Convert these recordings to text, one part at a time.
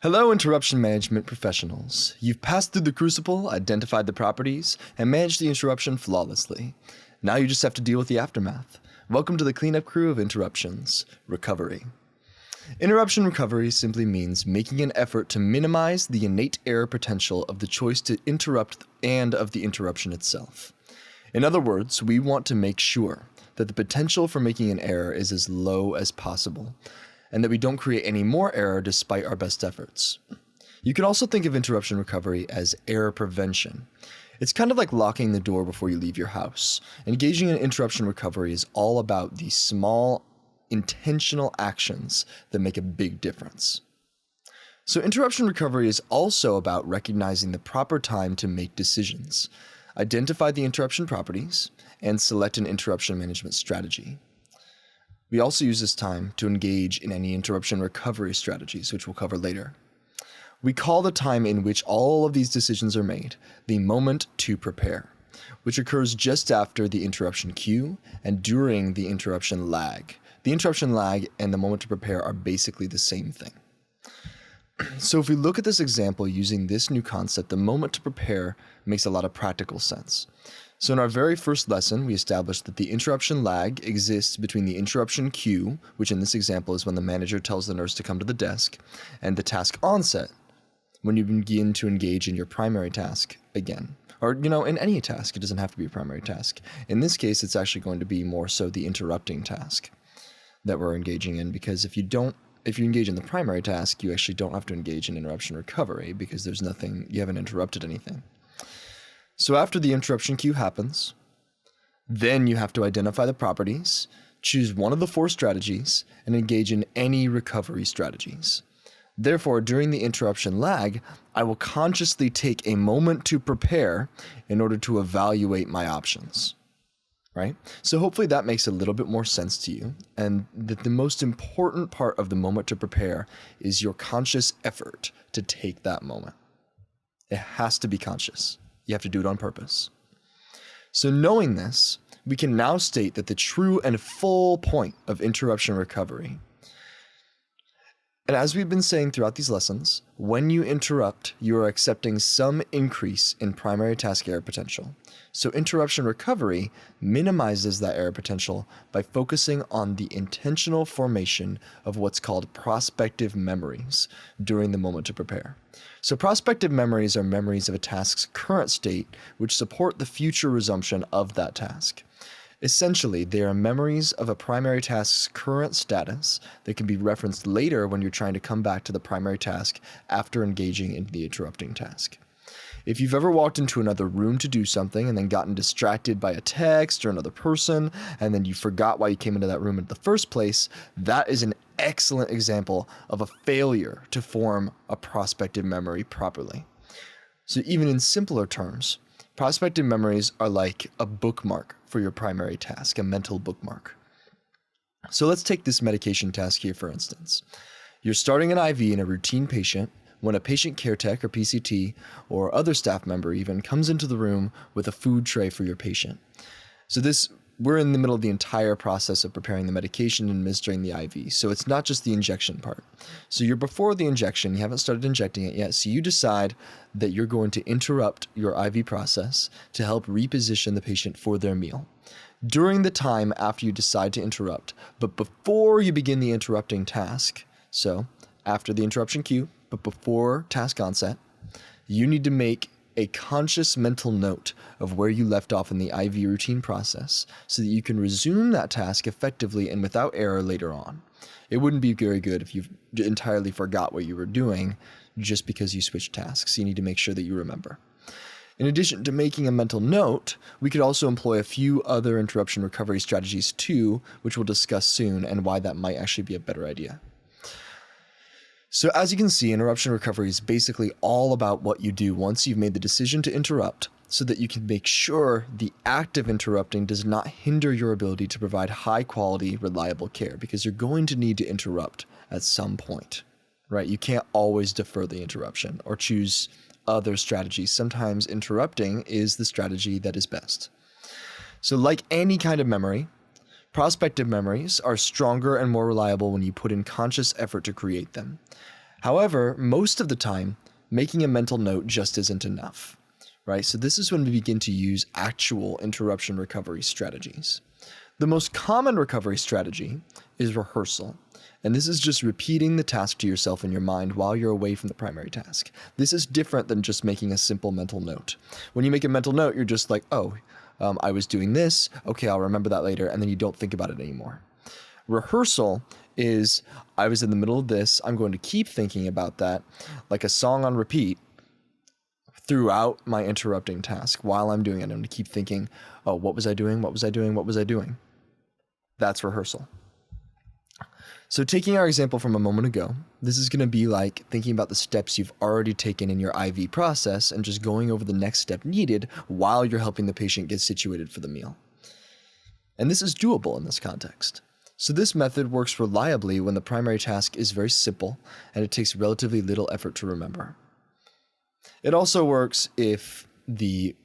Hello, interruption management professionals. You've passed through the crucible, identified the properties, and managed the interruption flawlessly. Now you just have to deal with the aftermath. Welcome to the cleanup crew of interruptions, recovery. Interruption recovery simply means making an effort to minimize the innate error potential of the choice to interrupt and of the interruption itself. In other words, we want to make sure that the potential for making an error is as low as possible, and that we don't create any more error despite our best efforts. You can also think of interruption recovery as error prevention. It's kind of like locking the door before you leave your house. Engaging in interruption recovery is all about the small, intentional actions that make a big difference. So interruption recovery is also about recognizing the proper time to make decisions, identify the interruption properties, and select an interruption management strategy. We also use this time to engage in any interruption recovery strategies, which we'll cover later. We call the time in which all of these decisions are made the moment to prepare, which occurs just after the interruption cue and during the interruption lag. The interruption lag and the moment to prepare are basically the same thing. So if we look at this example using this new concept, the moment to prepare makes a lot of practical sense. So in our very first lesson, we established that the interruption lag exists between the interruption cue, which in this example is when the manager tells the nurse to come to the desk, and the task onset, when you begin to engage in your primary task again. Or, in any task, it doesn't have to be a primary task. In this case, it's actually going to be more so the interrupting task that we're engaging in, because if you engage in the primary task, you actually don't have to engage in interruption recovery because you haven't interrupted anything. So after the interruption cue happens, then you have to identify the properties, choose one of the 4 strategies, and engage in any recovery strategies. Therefore, during the interruption lag, I will consciously take a moment to prepare in order to evaluate my options. Right? So hopefully that makes a little bit more sense to you, and that the most important part of the moment to prepare is your conscious effort to take that moment. It has to be conscious. You have to do it on purpose. So knowing this, we can now state that the true and full point of interruption recovery. And as we've been saying throughout these lessons, when you interrupt, you are accepting some increase in primary task error potential. So interruption recovery minimizes that error potential by focusing on the intentional formation of what's called prospective memories during the moment to prepare. So prospective memories are memories of a task's current state which support the future resumption of that task. Essentially, they are memories of a primary task's current status that can be referenced later when you're trying to come back to the primary task after engaging in the interrupting task. If you've ever walked into another room to do something and then gotten distracted by a text or another person, and then you forgot why you came into that room in the first place, that is an excellent example of a failure to form a prospective memory properly. So even in simpler terms, prospective memories are like a bookmark for your primary task, a mental bookmark. So let's take this medication task here, for instance. You're starting an IV in a routine patient when a patient care tech or PCT or other staff member even comes into the room with a food tray for your patient. So we're in the middle of the entire process of preparing the medication and administering the IV. So it's not just the injection part. So you're before the injection, you haven't started injecting it yet. So you decide that you're going to interrupt your IV process to help reposition the patient for their meal. During the time after you decide to interrupt, but before you begin the interrupting task, so after the interruption cue, but before task onset, you need to make a conscious mental note of where you left off in the IV routine process so that you can resume that task effectively and without error later on. It wouldn't be very good if you entirely forgot what you were doing just because you switched tasks. You need to make sure that you remember. In addition to making a mental note, we could also employ a few other interruption recovery strategies too, which we'll discuss soon, and why that might actually be a better idea. So as you can see, interruption recovery is basically all about what you do once you've made the decision to interrupt, so that you can make sure the act of interrupting does not hinder your ability to provide high quality, reliable care, because you're going to need to interrupt at some point, right? You can't always defer the interruption or choose other strategies. Sometimes interrupting is the strategy that is best. So like any kind of memory, prospective memories are stronger and more reliable when you put in conscious effort to create them. However, most of the time, making a mental note just isn't enough, right? So this is when we begin to use actual interruption recovery strategies. The most common recovery strategy is rehearsal. And this is just repeating the task to yourself in your mind while you're away from the primary task. This is different than just making a simple mental note. When you make a mental note, you're just like, I was doing this. Okay, I'll remember that later. And then you don't think about it anymore. Rehearsal is, I was in the middle of this. I'm going to keep thinking about that like a song on repeat throughout my interrupting task. While I'm doing it, I'm going to keep thinking, what was I doing? What was I doing? What was I doing? That's rehearsal. So taking our example from a moment ago, this is going to be like thinking about the steps you've already taken in your IV process and just going over the next step needed while you're helping the patient get situated for the meal. And this is doable in this context. So this method works reliably when the primary task is very simple and it takes relatively little effort to remember. It also works if the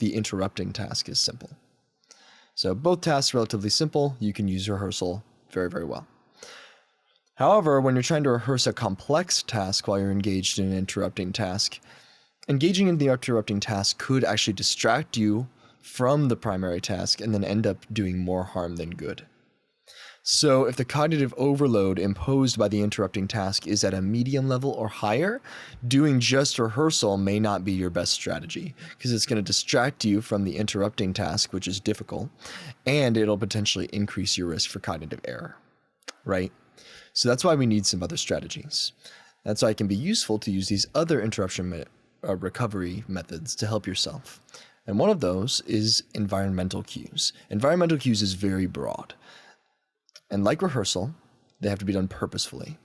interrupting task is simple. So both tasks are relatively simple. You can use rehearsal very, very well. However, when you're trying to rehearse a complex task while you're engaged in an interrupting task, engaging in the interrupting task could actually distract you from the primary task and then end up doing more harm than good. So if the cognitive overload imposed by the interrupting task is at a medium level or higher, doing just rehearsal may not be your best strategy because it's going to distract you from the interrupting task, which is difficult, and it'll potentially increase your risk for cognitive error, right? So that's why we need some other strategies. That's why it can be useful to use these other interruption recovery methods to help yourself. And one of those is environmental cues. Environmental cues is very broad. And like rehearsal, they have to be done purposefully.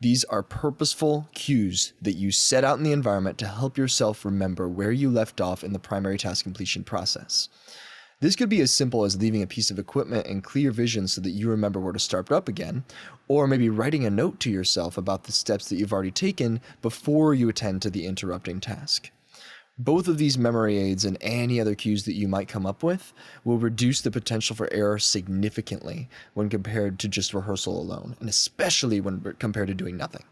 These are purposeful cues that you set out in the environment to help yourself remember where you left off in the primary task completion process. This could be as simple as leaving a piece of equipment in clear vision so that you remember where to start up again, or maybe writing a note to yourself about the steps that you've already taken before you attend to the interrupting task. Both of these memory aids and any other cues that you might come up with will reduce the potential for error significantly when compared to just rehearsal alone, and especially when compared to doing nothing.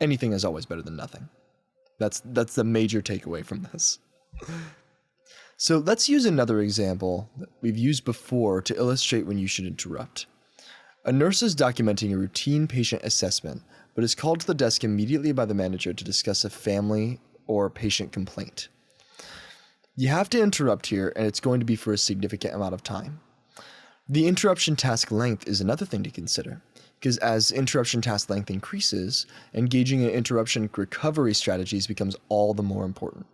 Anything is always better than nothing. That's the major takeaway from this. So let's use another example that we've used before to illustrate when you should interrupt. A nurse is documenting a routine patient assessment, but is called to the desk immediately by the manager to discuss a family or patient complaint. You have to interrupt here, and it's going to be for a significant amount of time. The interruption task length is another thing to consider, because as interruption task length increases, engaging in interruption recovery strategies becomes all the more important.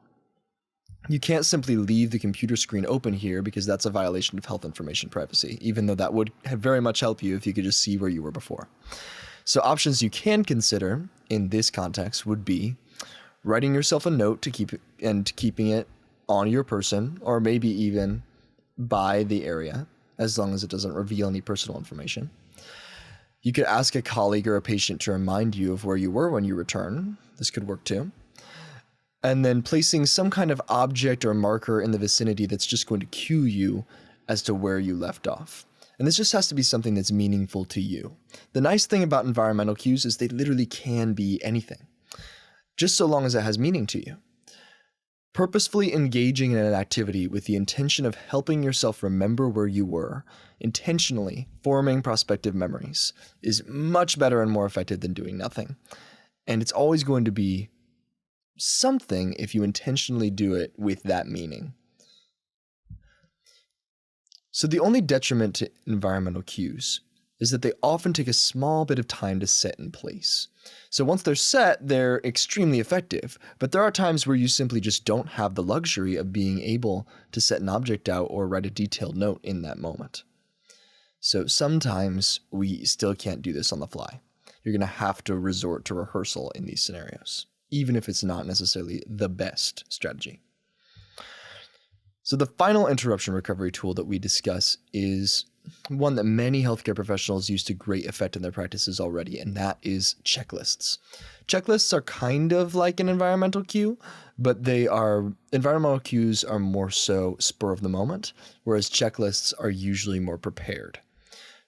You can't simply leave the computer screen open here because that's a violation of health information privacy, even though that would very much help you if you could just see where you were before. So options you can consider in this context would be writing yourself a note to keeping it on your person, or maybe even by the area, as long as it doesn't reveal any personal information. You could ask a colleague or a patient to remind you of where you were when you return. This could work too. And then placing some kind of object or marker in the vicinity that's just going to cue you as to where you left off. And this just has to be something that's meaningful to you. The nice thing about environmental cues is they literally can be anything, just so long as it has meaning to you. Purposefully engaging in an activity with the intention of helping yourself remember where you were, intentionally forming prospective memories, is much better and more effective than doing nothing. And it's always going to be something if you intentionally do it with that meaning. So the only detriment to environmental cues is that they often take a small bit of time to set in place. So once they're set, they're extremely effective, but there are times where you simply just don't have the luxury of being able to set an object out or write a detailed note in that moment. So sometimes we still can't do this on the fly. You're going to have to resort to rehearsal in these scenarios, even if it's not necessarily the best strategy. So the final interruption recovery tool that we discuss is one that many healthcare professionals use to great effect in their practices already, and that is checklists. Checklists are kind of like an environmental cue, but environmental cues are more so spur of the moment, whereas checklists are usually more prepared.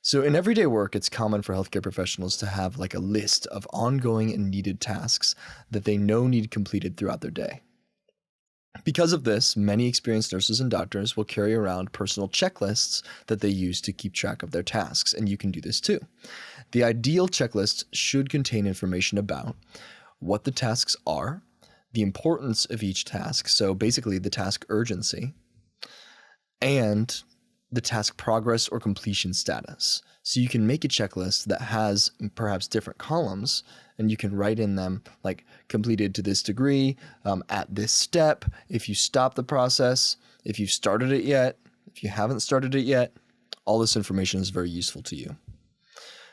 So in everyday work, it's common for healthcare professionals to have like a list of ongoing and needed tasks that they know need completed throughout their day. Because of this, many experienced nurses and doctors will carry around personal checklists that they use to keep track of their tasks, and you can do this too. The ideal checklist should contain information about what the tasks are, the importance of each task, so basically the task urgency, and the task progress or completion status. So you can make a checklist that has perhaps different columns, and you can write in them like completed to this degree, at this step, if you stop the process, if you've started it yet, if you haven't started it yet. All this information is very useful to you.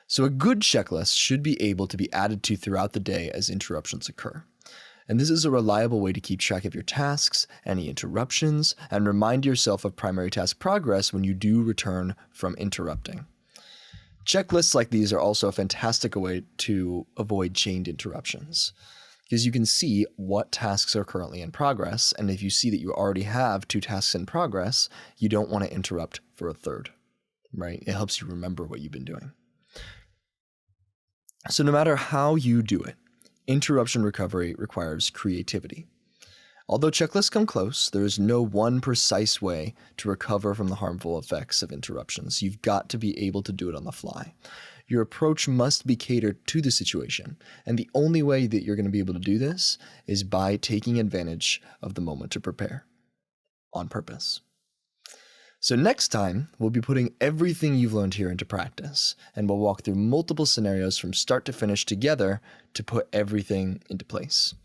So a good checklist should be able to be added to throughout the day as interruptions occur. And this is a reliable way to keep track of your tasks, any interruptions, and remind yourself of primary task progress when you do return from interrupting. Checklists like these are also a fantastic way to avoid chained interruptions, because you can see what tasks are currently in progress, and if you see that you already have 2 tasks in progress, you don't want to interrupt for a third, right? It helps you remember what you've been doing. So no matter how you do it, interruption recovery requires creativity. Although checklists come close, there is no one precise way to recover from the harmful effects of interruptions. You've got to be able to do it on the fly. Your approach must be catered to the situation, and the only way that you're going to be able to do this is by taking advantage of the moment to prepare on purpose. So next time, we'll be putting everything you've learned here into practice, and we'll walk through multiple scenarios from start to finish together to put everything into place.